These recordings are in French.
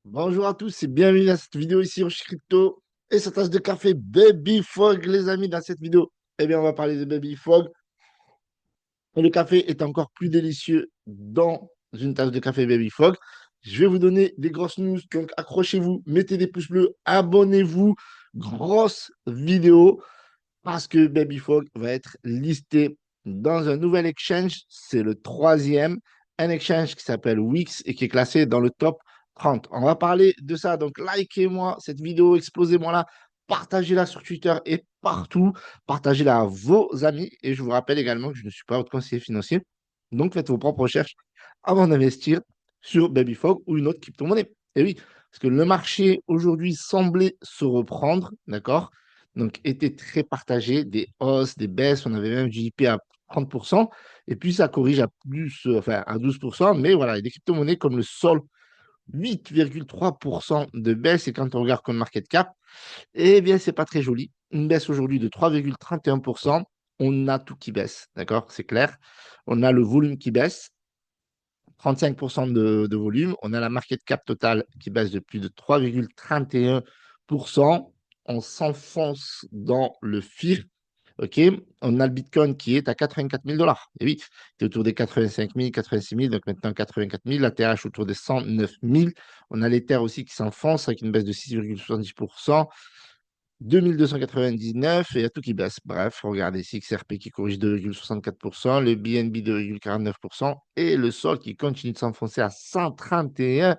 Bonjour à tous et bienvenue dans cette vidéo ici Rocher Crypto et sa tasse de café Baby Fog, les amis. Dans cette vidéo, on va parler de Baby Fog. Et le café est encore plus délicieux dans une tasse de café Baby Fog. Je vais vous donner des grosses news, donc accrochez-vous, mettez des pouces bleus, abonnez-vous. Grosse vidéo parce que Baby Fog va être listé dans un nouvel exchange. C'est le troisième, un exchange qui s'appelle Wix et qui est classé dans le top 30. On va parler de ça. Donc, likez-moi cette vidéo, explosez-moi là, partagez-la sur Twitter et partout. Partagez-la à vos amis. Et je vous rappelle également que je ne suis pas votre conseiller financier. Donc, faites vos propres recherches avant d'investir sur Baby Fog ou une autre crypto-monnaie. Et oui, parce que le marché aujourd'hui semblait se reprendre, d'accord? Donc, était très partagé, des hausses, des baisses. On avait même du JP à 30%. Et puis, ça corrige à plus, enfin, à 12%. Mais voilà, il y a des crypto-monnaies comme le Sol, 8,3% de baisse. Et quand on regarde comme market cap, eh bien, c'est pas très joli. Une baisse aujourd'hui de 3,31%. On a tout qui baisse, d'accord? C'est clair. On a le volume qui baisse, 35% de volume. On a la market cap totale qui baisse de plus de 3,31%. On s'enfonce dans le FIR. OK, on a le Bitcoin qui est à 84 000 $. Et oui, c'est autour des 85 000, 86 000, donc maintenant 84 000. La TH autour des 109 000. On a l'Ether aussi qui s'enfonce avec une baisse de 6,70%. 2299 et il y a tout qui baisse. Bref, regardez ici XRP qui corrige 2,64%, le BNB 2,49% et le Sol qui continue de s'enfoncer à 131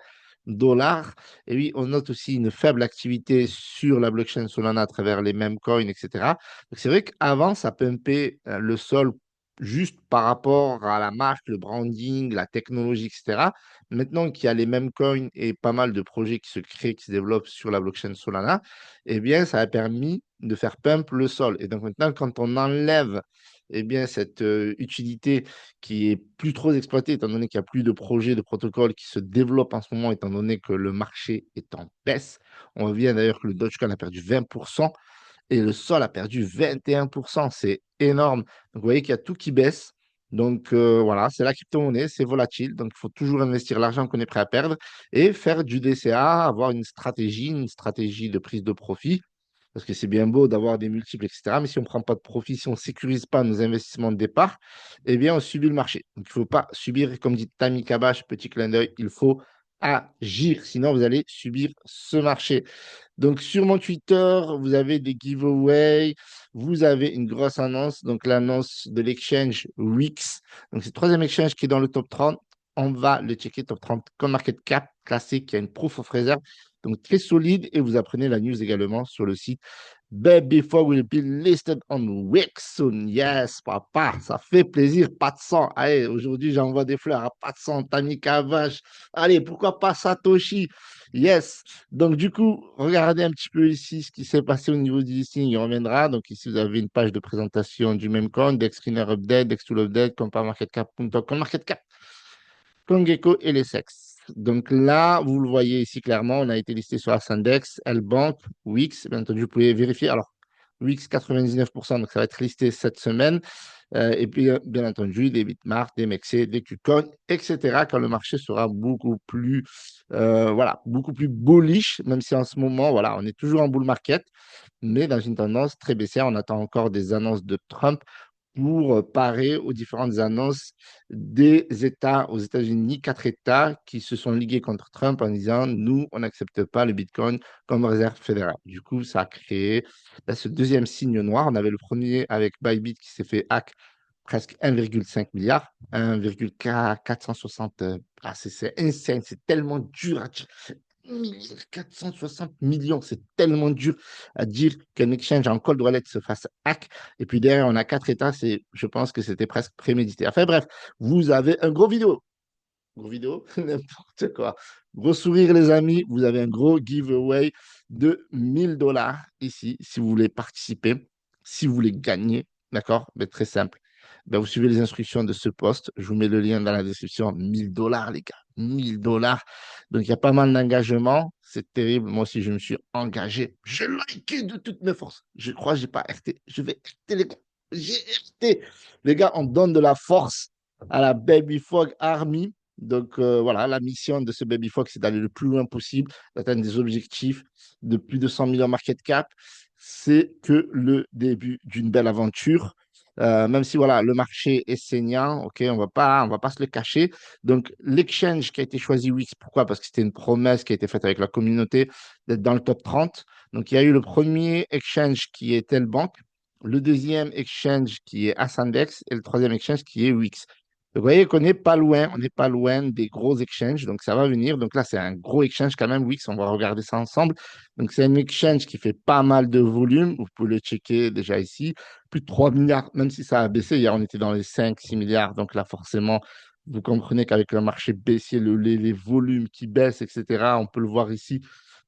dollars. Et oui, on note aussi une faible activité sur la blockchain Solana à travers les mêmes coins, etc. Donc c'est vrai qu'avant, ça pumpait le Sol juste par rapport à la marque, le branding, la technologie, etc. Maintenant qu'il y a les mêmes coins et pas mal de projets qui se créent, qui se développent sur la blockchain Solana, eh bien, ça a permis de faire pump le sol. Et donc maintenant, quand on enlève eh bien, cette utilité qui est plus trop exploitée, étant donné qu'il n'y a plus de projets, de protocoles qui se développent en ce moment, étant donné que le marché est en baisse. On voit d'ailleurs que le Dogecoin a perdu 20% et le sol a perdu 21%. C'est énorme. Donc, vous voyez qu'il y a tout qui baisse. Donc, voilà, c'est la crypto-monnaie, c'est volatile. Donc, il faut toujours investir l'argent qu'on est prêt à perdre et faire du DCA, avoir une stratégie de prise de profit. Parce que c'est bien beau d'avoir des multiples, etc. Mais si on ne prend pas de profit, si on ne sécurise pas nos investissements de départ, eh bien, on subit le marché. Donc, il ne faut pas subir, comme dit Tammy Kabash, petit clin d'œil, il faut agir. Sinon, vous allez subir ce marché. Donc, sur mon Twitter, vous avez des giveaways, vous avez une grosse annonce, donc l'annonce de l'exchange Wix. Donc, c'est le troisième exchange qui est dans le top 30. On va le checker, top 30, comme market cap classique, qui a une proof of reserve, donc très solide. Et vous apprenez la news également sur le site Baby Before will be listed on Wix soon. Yes, papa, ça fait plaisir. Pas de sang. Allez, aujourd'hui, j'envoie des fleurs à pas de sang. Tamika Vache. Allez, pourquoi pas Satoshi? Yes. Donc, du coup, regardez un petit peu ici ce qui s'est passé au niveau du listing. Il reviendra. Donc, ici, vous avez une page de présentation du même compte, Dexscreener Update, Dextool Update, CompareMarketCap.com, CoinMarketCap, CoinGecko et les SEX. Donc là, vous le voyez ici clairement, on a été listé sur Ascendex, Lbank, Wix. Bien entendu, vous pouvez vérifier. Alors, Wix 99%, donc ça va être listé cette semaine. Et puis, bien entendu, des Bitmart, des Mexi, des KuCoin, etc. Quand le marché sera beaucoup plus, voilà, beaucoup plus bullish, même si en ce moment, voilà, on est toujours en bull market, mais dans une tendance très baissière. On attend encore des annonces de Trump pour parer aux différentes annonces des États aux États-Unis, 4 États qui se sont ligués contre Trump en disant nous, on n'accepte pas le Bitcoin comme réserve fédérale. Du coup, ça a créé ce deuxième signe noir. On avait le premier avec Bybit qui s'est fait hack presque 1,5 milliard, 1,460. C'est insane, c'est tellement dur à dire. 460 millions, c'est tellement dur à dire qu'un exchange en cold wallet se fasse hack. Et puis derrière, on a 4 États, je pense que c'était presque prémédité. Enfin bref, vous avez un gros vidéo. Gros vidéo, n'importe quoi. Gros sourire, les amis. Vous avez un gros giveaway de 1000 dollars ici, si vous voulez participer, si vous voulez gagner. D'accord? Mais très simple. Ben, vous suivez les instructions de ce post. Je vous mets le lien dans la description. 1000 dollars, les gars. 1000 dollars. Donc, il y a pas mal d'engagement. C'est terrible. Moi aussi, je me suis engagé. Je liké de toutes mes forces. Je crois que je n'ai pas RT. Je vais RT, les gars. J'ai RT. Les gars, on donne de la force à la Baby Fog Army. Donc voilà, la mission de ce Baby Fox, c'est d'aller le plus loin possible, d'atteindre des objectifs de plus de 100 millions market cap. C'est que le début d'une belle aventure. Même si voilà, le marché est saignant, ok, on va pas se le cacher. Donc l'exchange qui a été choisi Wix, pourquoi? Parce que c'était une promesse qui a été faite avec la communauté d'être dans le top 30. Donc il y a eu le premier exchange qui est Telbank, le deuxième exchange qui est Ascendex et le troisième exchange qui est Wix. Donc, vous voyez qu'on n'est pas loin, on n'est pas loin des gros exchanges, donc ça va venir. Donc là, c'est un gros exchange quand même, Wix, on va regarder ça ensemble. Donc c'est un exchange qui fait pas mal de volume, vous pouvez le checker déjà ici, plus de 3 milliards, même si ça a baissé, hier on était dans les 5, 6 milliards, donc là forcément, vous comprenez qu'avec le marché baissier, les volumes qui baissent, etc., on peut le voir ici.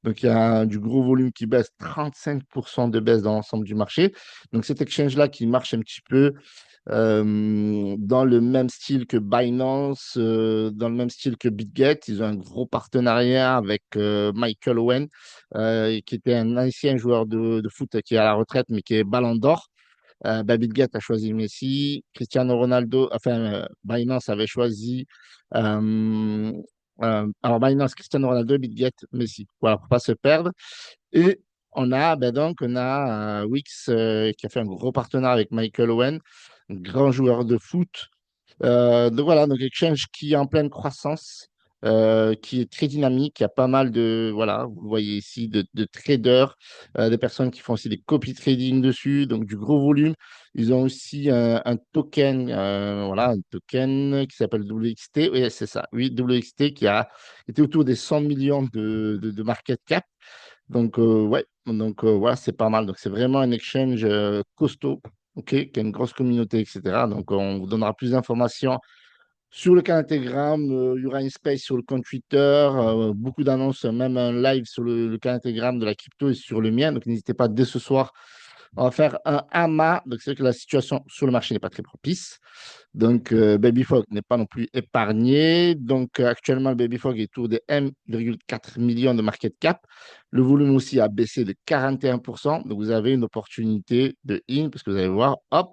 Donc il y a du gros volume qui baisse, 35% de baisse dans l'ensemble du marché. Donc cet exchange-là qui marche un petit peu dans le même style que Binance, dans le même style que BitGet. Ils ont un gros partenariat avec Michael Owen, qui était un ancien joueur de foot qui est à la retraite, mais qui est Ballon d'Or. BitGet a choisi Messi. Cristiano Ronaldo, enfin, Binance avait choisi. euh, alors, Binance, Cristiano Ronaldo, BitGet, Messi. Voilà, pour pas se perdre. Et on a Wix qui a fait un gros partenariat avec Michael Owen, un grand joueur de foot. Donc voilà, donc Exchange qui est en pleine croissance, qui est très dynamique. Il y a pas mal de, voilà, vous le voyez ici, de traders, des personnes qui font aussi des copy trading dessus, donc du gros volume. Ils ont aussi un token, voilà, un token qui s'appelle WXT. Oui, c'est ça, oui, WXT qui a été autour des 100 millions de market cap. Donc, ouais, donc voilà, c'est pas mal. Donc, c'est vraiment un exchange costaud, ok, qui a une grosse communauté, etc. Donc, on vous donnera plus d'informations sur le canal Telegram. Il y aura une space sur le compte Twitter, beaucoup d'annonces, même un live sur le canal Telegram de la crypto et sur le mien. Donc, n'hésitez pas dès ce soir. On va faire un AMA. Donc, c'est vrai que la situation sur le marché n'est pas très propice. Donc, Baby Frog n'est pas non plus épargné. Donc, actuellement, le Baby Frog est autour de 1,4 million de market cap. Le volume aussi a baissé de 41%. Donc, vous avez une opportunité de in, parce que vous allez voir, hop,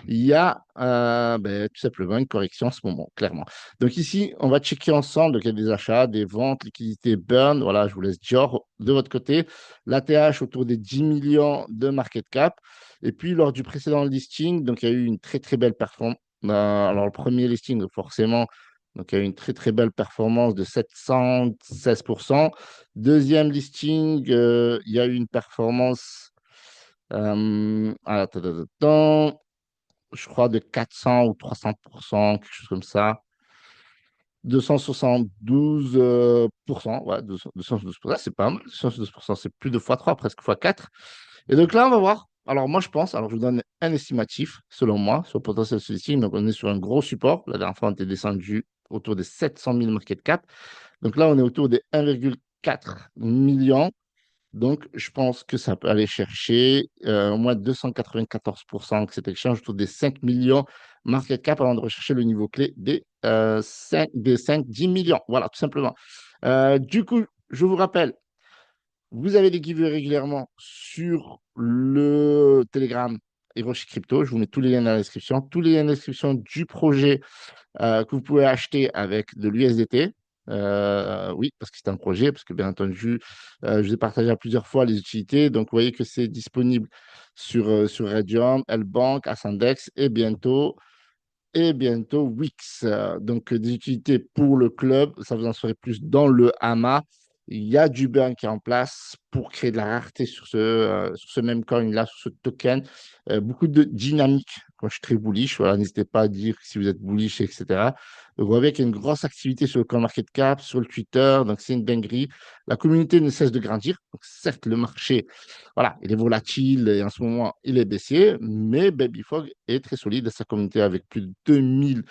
il y a tout simplement une correction en ce moment, clairement. Donc, ici, on va checker ensemble. Donc, il y a des achats, des ventes, liquidités, burn. Voilà, je vous laisse Dior de votre côté. L'ATH autour des 10 millions de market cap. Et puis, lors du précédent listing, donc, il y a eu une très, très belle performance. Alors, le premier listing, donc forcément, donc, il y a eu une très, très belle performance de 716%. Deuxième listing, il y a eu une performance, attends, attends, attends, je crois, de 400 ou 300%, quelque chose comme ça. 272%, ouais, 212%, c'est pas mal. 212%, c'est plus de x3, presque x4. Et donc là, on va voir. Alors, moi, je pense, alors je vous donne un estimatif, selon moi, sur le potentiel de ce listing. Donc, on est sur un gros support. La dernière fois, on était descendu autour des 700 000 market cap. Donc là, on est autour des 1,4 million. Donc, je pense que ça peut aller chercher au moins 294% que cet échange autour des 5 millions market cap avant de rechercher le niveau clé des 10 millions. Voilà, tout simplement. Du coup, je vous rappelle, vous avez des giveaways régulièrement sur le Telegram Hiroshi Crypto. Je vous mets tous les liens dans la description. Tous les liens dans la description du projet que vous pouvez acheter avec de l'USDT. Oui, parce que c'est un projet, parce que bien entendu, je vous ai partagé à plusieurs fois les utilités. Donc, vous voyez que c'est disponible sur Radium, Lbank, Ascendex et bientôt Wix. Donc, des utilités pour le club, ça vous en saurez plus dans le AMA. Il y a du burn qui est en place pour créer de la rareté sur ce même coin-là, sur ce token. Beaucoup de dynamique. Moi, je suis très bullish. Voilà, n'hésitez pas à dire si vous êtes bullish, etc. Donc, vous voyez qu'il y a une grosse activité sur le CoinMarketCap, sur le Twitter. Donc, c'est une dinguerie. La communauté ne cesse de grandir. Donc, certes, le marché, voilà, il est volatile et en ce moment, il est baissier, mais Babyfog est très solide à sa communauté avec plus de 2000,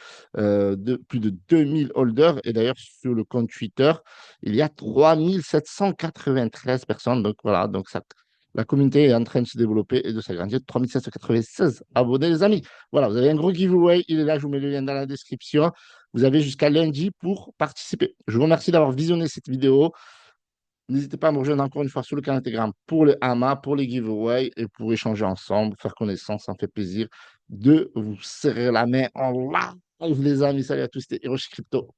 plus de 2000 holders. Et d'ailleurs, sur le compte Twitter, il y a 3793 personnes. Donc voilà, donc ça, la communauté est en train de se développer et de s'agrandir. 3796 abonnés, les amis. Voilà, vous avez un gros giveaway. Il est là, je vous mets le lien dans la description. Vous avez jusqu'à lundi pour participer. Je vous remercie d'avoir visionné cette vidéo. N'hésitez pas à me rejoindre encore une fois sur le canal Telegram pour le AMA, pour les giveaways et pour échanger ensemble, faire connaissance. Ça me fait plaisir de vous serrer la main en live, les amis. Salut à tous, c'était Hiroshi Crypto.